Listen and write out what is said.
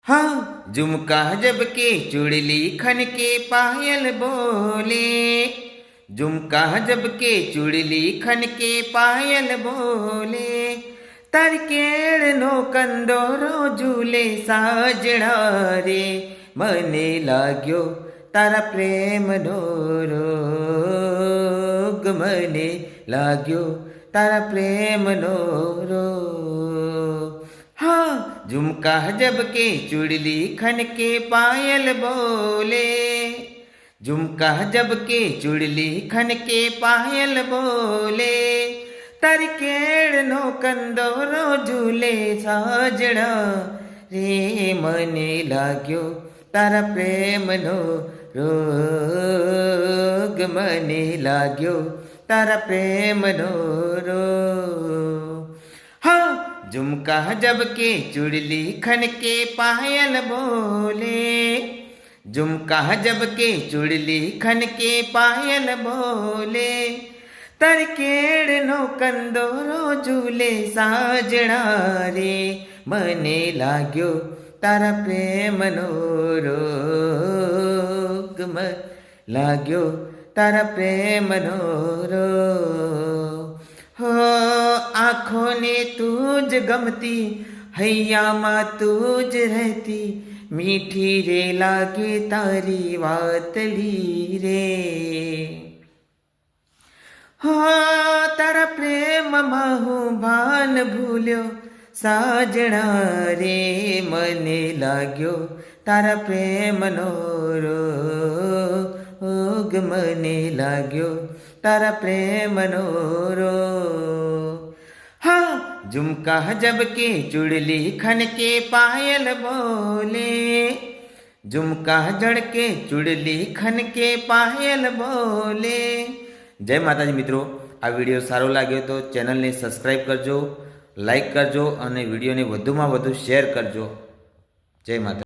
हाँ झुमका जब के चुड़ली खन के पायल बोले, झुमका जब के चुड़ली खन के पायल बोले, तरकेड़ नो कंदोरो झूले साजड़ा रे, मने लाग्यो तारा प्रेम नो रोग, मने लाग्यो तारा प्रेम नो रोग। हाँ झुमका जब के चुड़ली खन के पायल बोले, झुमका जब के चुड़ली खन के पायल बोले, तरकेड़ नो कंदोरो झूले साजड़ा रे, मने लाग्यो तारा प्रेम नो रोग, मने लाग्यो तारा प्रेम नो रोग। हाँ झुमका जब के चुड़ली खन के पायल बोले, झुमका जब के चुड़ली खन के पायल बोले, तरकेड़ नो कंदोरो झूले साजड़ा रे, मने लाग्यो तारा प्रेम नो रोग, मन लाग्यो तारा प्रेम नो रोग। हो आँखों ने तुझ गमती, हैया माँ तुझ रहती, मीठी रे लागे तारी वातली रे। हो तारा प्रेम माहू भान भूल्यो साजणा रे, मने लाग्यो तारा प्रेम नो रोग, मने लाग्यो तारा प्रेम नो रोग। हाँ झुमका जब के चुड़ली खन के पायल बोले, झुमका जड़ के चुड़ली खन के पायल बोले। जय माताजी मित्रों, आ विडियो सारो लाग्यो तो चेनल ने सब्सक्राइब करजो, लाइक करजो और विडियो ने वधु में वधु शेर करजो। जय माता।